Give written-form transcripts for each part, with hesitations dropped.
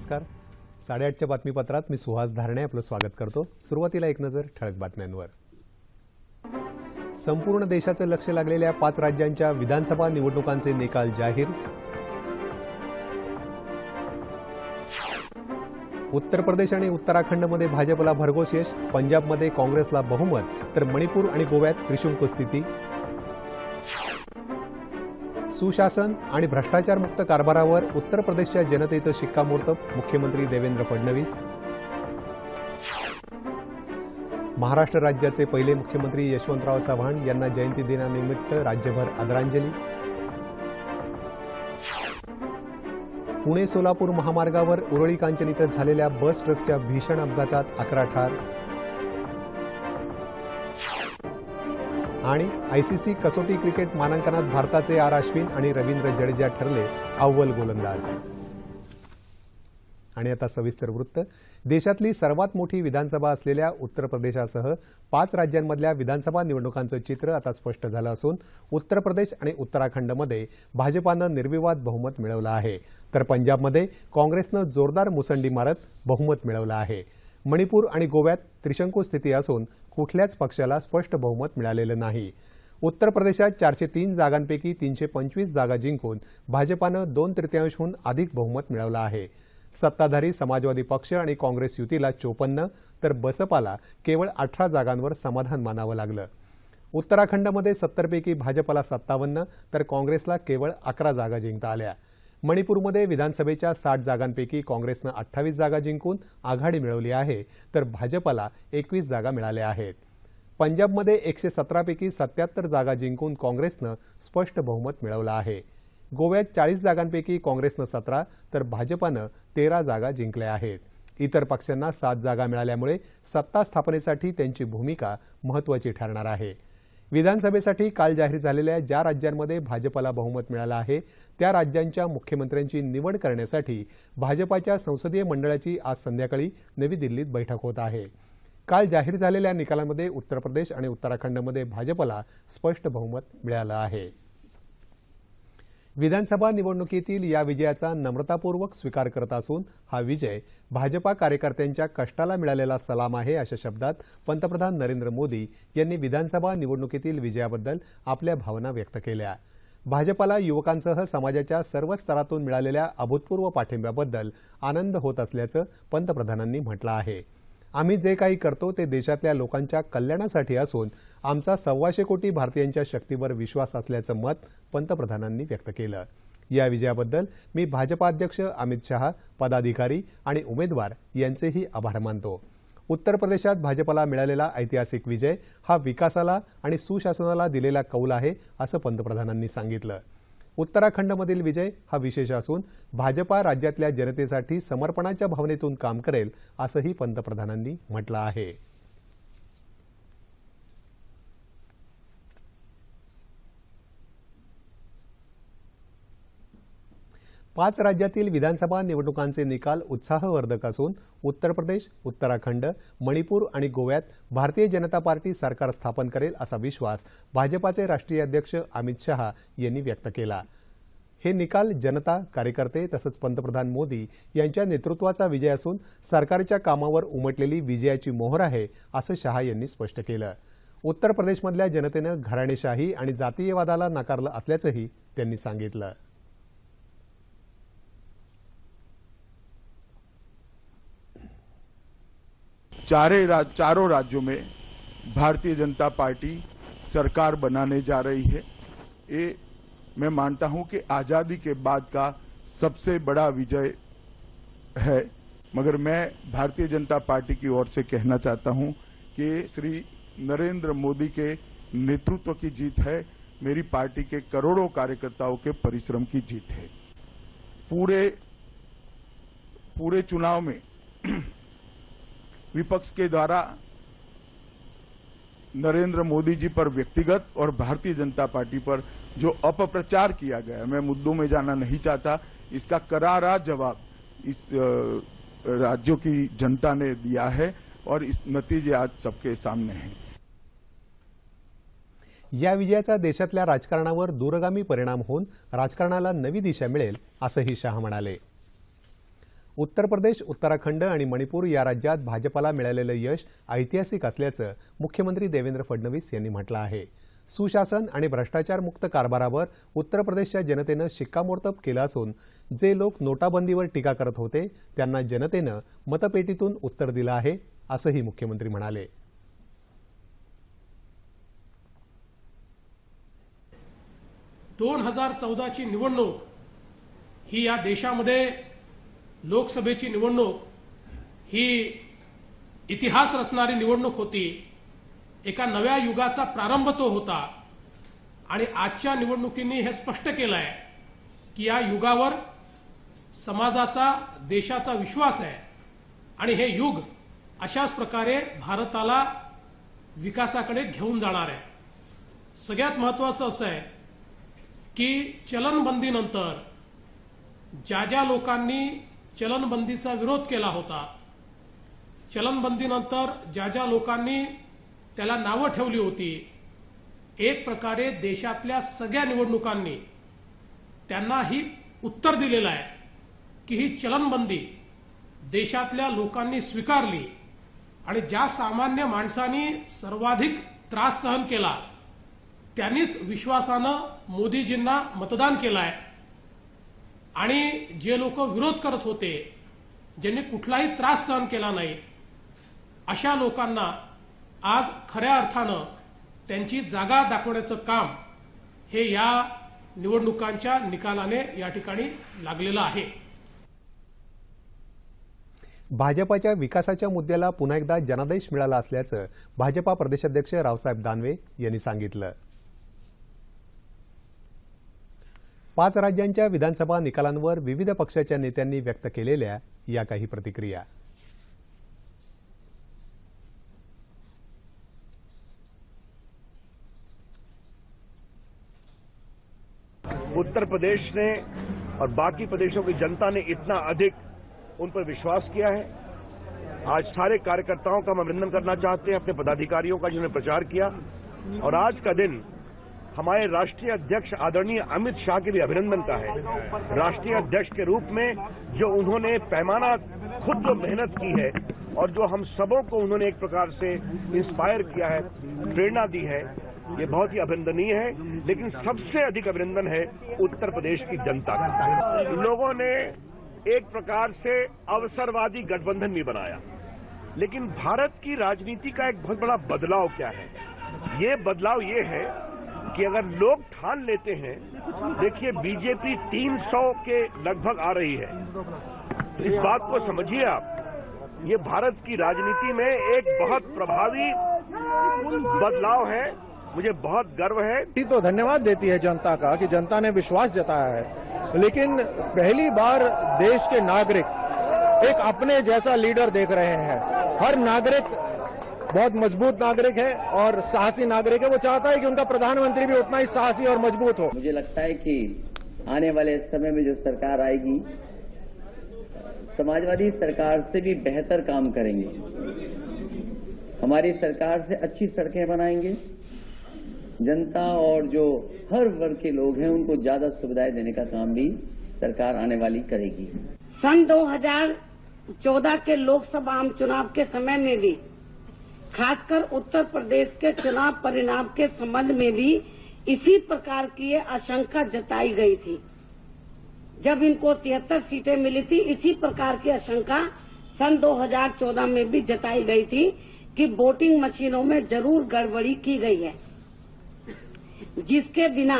नमस्कार. 8:30च्या बातमीपत्रात मी सुहास धारणे आपलं स्वागत करतो. सुरुवातीला एक नजर ठळक बातम्यांवर. संपूर्ण देशाचं लक्ष लागलेल्या 5 राज्यांच्या विधानसभा निवडणुकांचे निकाल जाहीर. उत्तर प्रदेश आणि उत्तराखंडमध्ये भाजपला भरघोस यश. पंजाबमध्ये काँग्रेसला बहुमत तर मणिपूर आणि गोव्यात त्रिशंकू स्थिती. सुशासन आणि भ्रष्टाचारमुक्त कारभारावर उत्तर प्रदेशच्या जनतेचं शिक्कामोर्तब. मुख्यमंत्री देवेंद्र फडणवीस. महाराष्ट्र राज्याचे पहिले मुख्यमंत्री यशवंतराव चव्हाण यांना जयंती दिनानिमित्त राज्यभर आदरांजली. पुणे सोलापूर महामार्गावर उरळी कांचन इथं झालेल्या बस ट्रकच्या भीषण अपघातात 11 ठार. आणि आयसीसी कसोटी क्रिकेट मानांकनात भारताचे आर अश्विन आणि रवींद्र जडेजा ठरले अव्वल गोलंदाज. आणि आता सविस्तर वृत्त. देशातली सर्वात मोठी विधानसभा असलेल्या उत्तर प्रदेशासह 5 राज्यांमधल्या विधानसभा निवडणुकांचं चित्र आता स्पष्ट झालं असून उत्तर प्रदेश आणि उत्तराखंडमध्ये भाजपानं निर्विवाद बहुमत मिळवलं आहे, तर पंजाबमध्ये काँग्रेसनं जोरदार मुसंडी मारत बहुमत मिळवलं आहे. मणिपूर आणि गोव्यात त्रिशंकू स्थिती असून कुठल्याच पक्षाला स्पष्ट बहुमत मिळालेलं नाही. उत्तर प्रदेशात 403 जागांपैकी 325 जागा जिंकून भाजपानं 2/3हून अधिक बहुमत मिळवलं आहे. सत्ताधारी समाजवादी पक्ष आणि काँग्रेस युतीला 54 तर बसपाला केवळ 18 जागांवर समाधान मानावं लागलं. उत्तराखंडमध्ये 70 पैकी भाजपाला 57 तर काँग्रेसला केवळ 11 जागा जिंकता आल्या. मणिपूरमध्ये विधानसभेच्या 60 जागांपैकी काँग्रेसनं 28 जागा जिंकून आघाडी मिळवली आहे, तर भाजपाला 21 जागा मिळाल्या आहेत. पंजाबमध्ये 117 पैकी 77 जागा जिंकून काँग्रेसनं स्पष्ट बहुमत मिळवलं आहे. गोव्यात 40 जागांपैकी काँग्रेसनं 17 तर भाजपानं 13 जागा जिंकल्या आहेत. इतर पक्षांना 7 जागा मिळाल्यामुळे सत्ता स्थापनेसाठी त्यांची भूमिका महत्त्वाची ठरणार आहे. विधानसभेसाठी काल जाहीर झालेल्या ज्या राज्यांमध्ये भाजपाला बहुमत मिळालं आहे त्या राज्यांच्या मुख्यमंत्र्यांची निवड करण्यासाठी भाजपाच्या संसदीय मंडळाची आज संध्याकाळी नवी दिल्लीत बैठक होत आहे. काल जाहीर झालेल्या निकालांमध्ये उत्तर प्रदेश आणि उत्तराखंडमध्ये भाजपाला स्पष्ट बहुमत मिळालं आहे. विधानसभा निवडणुकीतील या विजयाचा नम्रतापूर्वक स्वीकार करत असून हा विजय भाजपा कार्यकर्त्यांच्या कष्टाला मिळालेला सलाम आहे, अशा शब्दात पंतप्रधान नरेंद्र मोदी यांनी विधानसभा निवडणुकीतील विजयाबद्दल आपल्या भावना व्यक्त केल्या. भाजपाला युवकांसह समाजाच्या सर्व स्तरातून मिळालेल्या अभूतपूर्व पाठिंब्याबद्दल आनंद होत असल्याचं पंतप्रधानांनी म्हटलं आहे. आम्ही जे काही करतो ते देशातल्या लोकांच्या कल्याणासाठी असून आमचा 125 कोटी भारतीयांच्या शक्तीवर विश्वास असल्याचं मत पंतप्रधानांनी व्यक्त केलं. या विजयाबद्दल मी भाजपा अध्यक्ष अमित शहा, पदाधिकारी आणि उमेदवार यांचेही आभार मानतो. उत्तर प्रदेशात भाजपाला मिळालेला ऐतिहासिक विजय हा विकासाला आणि सुशासनाला दिलेला कौल आहे, असं पंतप्रधानांनी सांगितलं. उत्तराखंडमधील विजय हा विशेष असून भाजपा राज्यातल्या जनतेसाठी समर्पणाच्या भावनेतून काम करेल, असंही पंतप्रधानांनी म्हटलं आहे. पाच राज्यातील विधानसभा निवडणुकांचे निकाल उत्साहवर्धक असून उत्तर प्रदेश, उत्तराखंड, मणिपूर आणि गोव्यात भारतीय जनता पार्टी सरकार स्थापन करेल असा विश्वास भाजपाचे राष्ट्रीय अध्यक्ष अमित शहा यांनी व्यक्त केला. हे निकाल जनता, कार्यकर्ते तसंच पंतप्रधान मोदी यांच्या नेतृत्वाचा विजय असून सरकारच्या कामावर उमटलेली विजयाची मोहर आहे, असं शहा यांनी स्पष्ट केलं. उत्तर प्रदेशमधल्या जनतेनं घराणेशाही आणि जातीयवादाला नाकारलं असल्याचंही त्यांनी सांगितलं. चारों राज्यों में भारतीय जनता पार्टी सरकार बनाने जा रही है. ये मैं मानता हूं कि आजादी के बाद का सबसे बड़ा विजय है, मगर मैं भारतीय जनता पार्टी की ओर से कहना चाहता हूं कि श्री नरेंद्र मोदी के नेतृत्व की जीत है, मेरी पार्टी के करोड़ों कार्यकर्ताओं के परिश्रम की जीत है. पूरे चुनाव में विपक्ष के द्वारा नरेंद्र मोदी जी पर व्यक्तिगत और भारतीय जनता पार्टी पर जो अपप्रचार किया गया, मैं मुद्दों में जाना नहीं चाहता, इसका करारा जवाब इस राज्यों की जनता ने दिया है और इस नतीजे आज सबके सामने हैं. या विजयाचा देशातल्या राजकारणावर दूरगामी परिणाम होऊन राजकारणाला नवी दिशा मिळेल, असंही शाह म्हणाले. उत्तर प्रदेश, उत्तराखंड आणि मणिपूर या राज्यात भाजपाला मिळालेलं यश ऐतिहासिक असल्याचं मुख्यमंत्री देवेंद्र फडणवीस यांनी म्हटलं आहे. सुशासन आणि भ्रष्टाचारमुक्त कारभारावर उत्तर प्रदेशच्या जनतेनं शिक्कामोर्तब केलं असून जे लोक नोटाबंदीवर टीका करत होते त्यांना जनतेनं मतपेटीतून उत्तर दिलं आहे, असंही मुख्यमंत्री म्हणाले. ची निवडणूक ही या देशामध्ये लोकसभेची निवडणूक ही इतिहास रचणारी निवडणूक होती. एका नव्या युगाचा प्रारंभ तो होता आणि आजच्या निवडणुकींनी हे स्पष्ट केलं आहे की या युगावर समाजाचा, देशाचा विश्वास आहे आणि हे युग अशाच प्रकारे भारताला विकासाकडे घेऊन जाणार आहे. सगळ्यात महत्त्वाचं असं आहे की चलनबंदीनंतर ज्या ज्या लोकांनी चलनबंदीचा विरोध केला होता, चलनबंदीनंतर ज्या ज्या लोकांनी त्याला नावं ठेवली होती, एक प्रकारे देशातल्या सगळ्या निवडणुकांनी त्यांना ही उत्तर दिलेलं आहे की ही चलनबंदी देशातल्या लोकांनी स्वीकारली आणि ज्या सामान्य माणसांनी सर्वाधिक त्रास सहन केला त्यांनीच विश्वासानं मोदीजींना मतदान केलं आहे आणि जे लोक विरोध करत होते, ज्यांनी कुठलाही त्रास सहन केला नाही, अशा लोकांना आज खऱ्या अर्थानं त्यांची जागा दाखवण्याचं काम हे या निवडणुकांच्या निकालाने या ठिकाणी लागलेलं आहे. भाजपाच्या विकासाच्या मुद्द्याला पुन्हा एकदा जनादेश मिळाला असल्याचं भाजपा प्रदेशाध्यक्ष रावसाहेब दानवे यांनी सांगितलं. 5 राज्यांच्या विधानसभा निकालांवर विविध पक्षाच्या नेत्यांनी व्यक्त केलेल्या या काही प्रतिक्रिया. उत्तर प्रदेश ने और बाकी प्रदेशों की जनता ने इतना अधिक उन पर विश्वास किया है. आज सारे कार्यकर्ताओं का हम अभिनंदन करना चाहते हैं, अपने पदाधिकारियों का जिन्होंने प्रचार किया. और आज का दिन हमारे राष्ट्रीय अध्यक्ष आदरणीय अमित शाह के भी अभिनंदन का है. राष्ट्रीय अध्यक्ष के रूप में जो उन्होंने पैमाना खुद जो मेहनत की है और जो हम सबों को उन्होंने एक प्रकार से इंस्पायर किया है, प्रेरणा दी है, ये बहुत ही अभिनंदनीय है. लेकिन सबसे अधिक अभिनंदन है उत्तर प्रदेश की जनता का. लोगों ने एक प्रकार से अवसरवादी गठबंधन भी बनाया, लेकिन भारत की राजनीति का एक बहुत बड़ा बदलाव क्या है? ये बदलाव ये है कि अगर लोग ठान लेते हैं, देखिए बीजेपी 300 के लगभग आ रही है, तो इस बात को समझिए आप, ये भारत की राजनीति में एक बहुत प्रभावी बदलाव है. मुझे बहुत गर्व है. तो धन्यवाद देती है जनता का कि जनता ने विश्वास जताया है, लेकिन पहली बार देश के नागरिक एक अपने जैसा लीडर देख रहे हैं. हर नागरिक बहुत मजबूत नागरिक है और साहसी नागरिक है. वो चाहता है कि उनका प्रधानमंत्री भी उतना ही साहसी और मजबूत हो. मुझे लगता है कि आने वाले समय में जो सरकार आएगी, समाजवादी सरकार से भी बेहतर काम करेंगे. हमारी सरकार से अच्छी सड़कें बनाएंगे. जनता और जो हर वर्ग के लोग हैं उनको ज्यादा सुविधाएं देने का काम भी सरकार आने वाली करेगी. सन 2014 के लोकसभा आम चुनाव के समय में भी, खासकर उत्तर प्रदेश के चुनाव परिणाम के संबंध में भी इसी प्रकार की आशंका जताई गई थी. जब इनको 73 सीटें मिली थी, इसी प्रकार की आशंका सन 2014 में भी जताई गई थी कि वोटिंग मशीनों में जरूर गड़बड़ी की गई है, जिसके बिना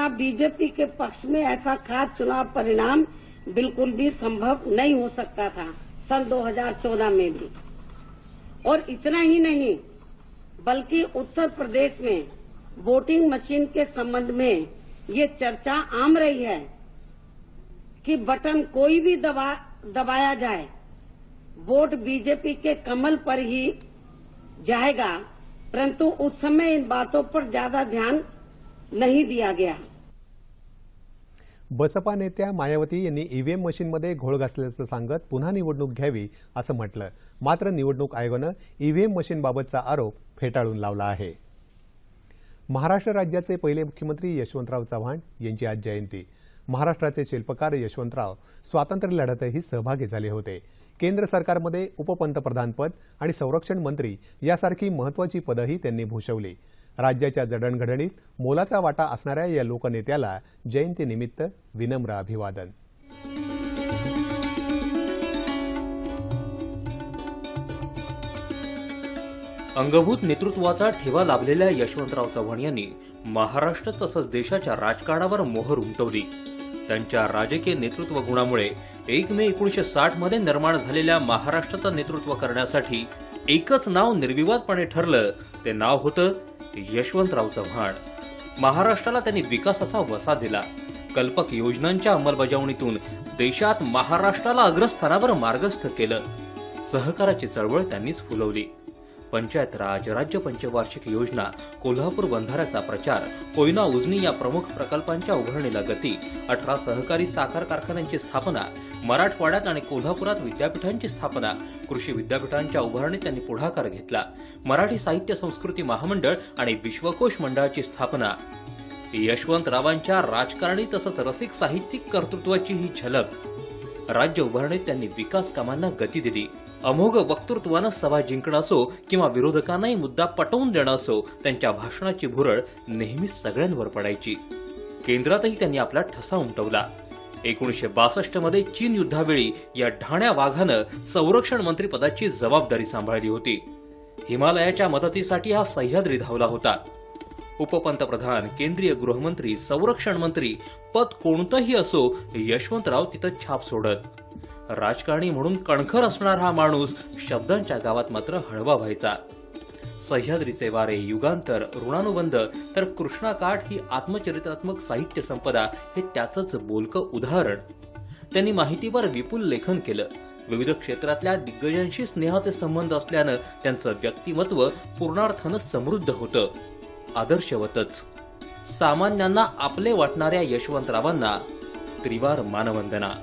बीजेपी के पक्ष में ऐसा खास चुनाव परिणाम बिल्कुल भी संभव नहीं हो सकता था सन 2014 में भी. और इतना ही नहीं, बल्कि उत्तर प्रदेश में वोटिंग मशीन के संबंध में ये चर्चा आम रही है कि बटन कोई भी दबाया जाए, वोट बीजेपी के कमल पर ही जाएगा, परंतु उस समय इन बातों पर ज्यादा ध्यान नहीं दिया गया. बसपा नेत्या मायावती यांनी ईव्हीएम मशीनमध्ये घोळ घातल्याचं सांगत पुन्हा निवडणूक घ्यावी असं म्हटलं. मात्र निवडणूक आयोगानं ईव्हीएम मशीनबाबतचा आरोप फेटाळून लावला आहे. महाराष्ट्र राज्याचे पहिले मुख्यमंत्री यशवंतराव चव्हाण यांची आज जयंती. महाराष्ट्राचे शिल्पकार यशवंतराव स्वातंत्र्य लढ्यातही सहभागी झाले होते. केंद्र सरकारमध्ये उपपंतप्रधानपद आणि संरक्षण मंत्री यासारखी महत्त्वाची पदही त्यांनी भूषवली. राज्याच्या जडणघडणीत मोलाचा वाटा असणाऱ्या या लोकनेत्याला जयंतीनिमित्त विनम्र अभिवादन. अंगभूत नेतृत्वाचा ठेवा लाभलेल्या यशवंतराव चव्हाण यांनी महाराष्ट्र तसंच देशाच्या राजकारणावर मोहर उमटवली. त्यांच्या राजकीय नेतृत्व गुणामुळे 1 मे 1960 मध्ये निर्माण झालेल्या महाराष्ट्राचं नेतृत्व करण्यासाठी एकच नाव निर्विवादपणे ठरलं. ते नाव होतं यशवंतराव चव्हाण. महाराष्ट्राला त्यांनी विकासाचा वसा दिला. कल्पक योजनांच्या अंमलबजावणीतून देशात महाराष्ट्राला अग्रस्थानावर मार्गस्थ केलं. सहकाराची चळवळ त्यांनीच फुलवली. पंचायत राज, राज्य पंचवार्षिक योजना, कोल्हापूर बंधाऱ्याचा प्रचार, कोयना उजनी या प्रमुख प्रकल्पांच्या उभारणीला गती, 18 सहकारी साखर कारखान्यांची स्थापना, मराठवाड्यात आणि कोल्हापुरात विद्यापीठांची स्थापना, कृषी विद्यापीठांच्या उभारणीत त्यांनी पुढाकार घेतला. मराठी साहित्य संस्कृती महामंडळ आणि विश्वकोश मंडळाची स्थापना. यशवंतरावांच्या राजकारणी तसंच रसिक साहित्यिक कर्तृत्वाची ही झलक. राज्य उभारणीत त्यांनी विकास कामांना गती दिली. अमोघ वक्तृत्वानं सभा जिंकणं असो किंवा विरोधकांनाही मुद्दा पटवून देणं असो, त्यांच्या भाषणाची भुरळ नेहमीच सगळ्यांवर पडायची. केंद्रातही त्यांनी आपला ठसा उमटवला. 1962 मध्ये चीन युद्धावेळी या ढाण्या वाघानं संरक्षण मंत्रीपदाची जबाबदारी सांभाळली होती. हिमालयाच्या मदतीसाठी हा सह्याद्री धावला होता. उपपंतप्रधान, केंद्रीय गृहमंत्री, संरक्षण मंत्री पद कोणतंही असो, यशवंतराव तिथं छाप सोडत. राजकारणी म्हणून कणखर असणारा हा माणूस शब्दांच्या गावात मात्र हळवा व्हायचा. सह्याद्रीचे वारे, युगांतर, ऋणानुबंध तर कृष्णाकाठ ही आत्मचरित्रात्मक साहित्य संपदा हे त्याचंच बोलकं उदाहरण. त्यांनी माहितीवर विपुल लेखन केलं. विविध क्षेत्रातल्या दिग्गजांशी स्नेहाचे संबंध असल्यानं त्यांचं व्यक्तिमत्व पूर्णार्थानं समृद्ध होतं. आदर्शवतच. सामान्यांना आपले वाटणाऱ्या यशवंतरावांना त्रिवार मानवंदना.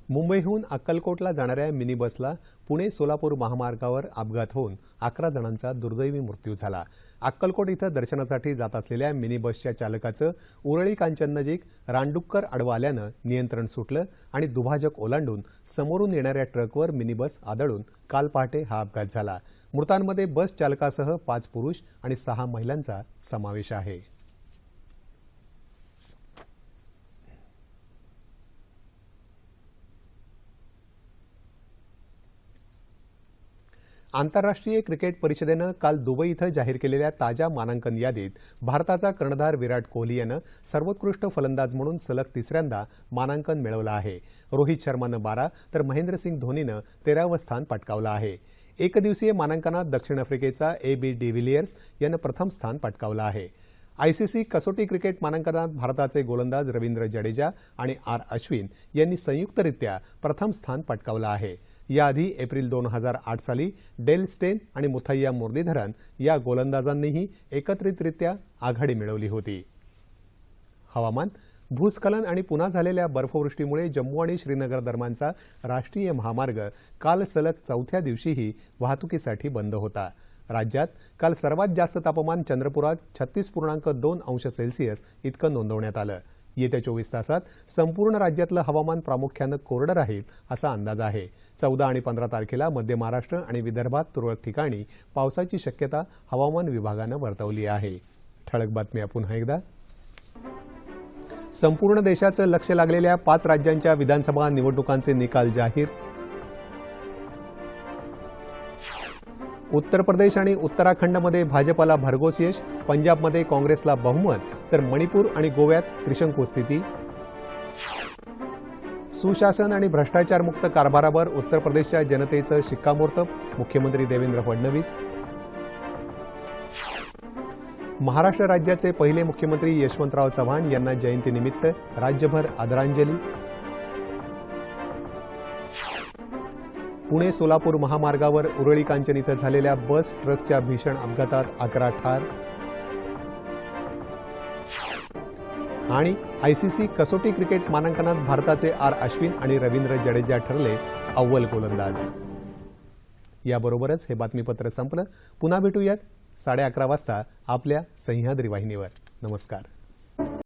मुंबईहून अक्कलकोटला जाणाऱ्या मिनी बसला पुणे सोलापूर महामार्गावर अपघात होऊन 11 जणांचा दुर्दैवी मृत्यू झाला. अक्कलकोट इथं दर्शनासाठी जात असलेल्या मिनी बसच्या चालकाचं उरळी कांचननजीक रानडुक्कर आडवा आल्यानं नियंत्रण सुटलं आणि दुभाजक ओलांडून समोरून येणाऱ्या ट्रकवर मिनी बस आदळून काल पहाटे हा अपघात झाला. मृतांमध्ये बस चालकासह 5 पुरुष आणि 6 महिलांचा समावेश आहे. आंतरराष्ट्रीय क्रिकेट परिषदेनं काल दुबई इथं जाहीर केलेल्या ताज्या मानांकन यादीत भारताचा कर्णधार विराट कोहली यानं सर्वोत्कृष्ट फलंदाज म्हणून सलग 3ऱ्यांदा मानांकन मिळवलं आहे. रोहित शर्मानं 12 तर महेंद्रसिंग धोनीनं 13वं स्थान पटकावलं आहे. एकदिवसीय मानांकनात दक्षिण आफ्रिकेचा AB डिव्हिलियर्स यानं प्रथम स्थान पटकावलं आहे. ICC कसोटी क्रिकेट मानांकनात भारताचे गोलंदाज रवींद्र जडेजा आणि R अश्विन यांनी संयुक्तरित्या प्रथम स्थान पटकावलं आहे. याआधी एप्रिल 2008 साली डेल स्टेन आणि मुथय्या मुरलीधरन या गोलंदाजांनीही एकत्रितरित्या आघाडी मिळवली होती. हवामान. भूस्खलन आणि पुन्हा झालेल्या बर्फवृष्टीमुळे जम्मू आणि श्रीनगर दरम्यानचा राष्ट्रीय महामार्ग काल सलग 4थ्या दिवशीही वाहतुकीसाठी बंद होता. राज्यात काल सर्वात जास्त तापमान चंद्रपुरात 36.2 अंश सेल्सिअस इतकं नोंदवण्यात आलं. येत्या 24 तासात संपूर्ण राज्यातलं हवामान प्रामुख्यानं कोरडं राहील असा अंदाज आहे. 14 आणि 15 तारखेला मध्य महाराष्ट्र आणि विदर्भात तुरळक ठिकाणी पावसाची शक्यता हवामान विभागानं वर्तवली आहे. ठळक बातम्या पुन्हा एकदा. संपूर्ण देशाचं लक्ष लागलेल्या 5 राज्यांच्या विधानसभा निवडणुकांचे निकाल जाहीर. उत्तर प्रदेश आणि उत्तराखंडमध्ये भाजपला भरघोस यश. पंजाबमध्ये काँग्रेसला बहुमत तर मणिपूर आणि गोव्यात त्रिशंकू स्थिती. सुशासन आणि भ्रष्टाचारमुक्त कारभारावर उत्तर प्रदेशच्या जनतेचं शिक्कामोर्तब. मुख्यमंत्री देवेंद्र फडणवीस. महाराष्ट्र राज्याचे पहिले मुख्यमंत्री यशवंतराव चव्हाण यांना जयंतीनिमित्त राज्यभर आदरांजली. पुणे सोलापूर महामार्गावर उरळी कांचन इथं झालेल्या बस ट्रकच्या भीषण अपघातात 11 ठार. आणि ICC कसोटी क्रिकेट मानांकनात भारताचे R अश्विन आणि रवींद्र जडेजा ठरले अव्वल गोलंदाज. याबरोबरच हे बातमीपत्र संपलं. पुन्हा भेटूयात 11:30 वाजता आपल्या सह्याद्री वाहिनीवर. नमस्कार.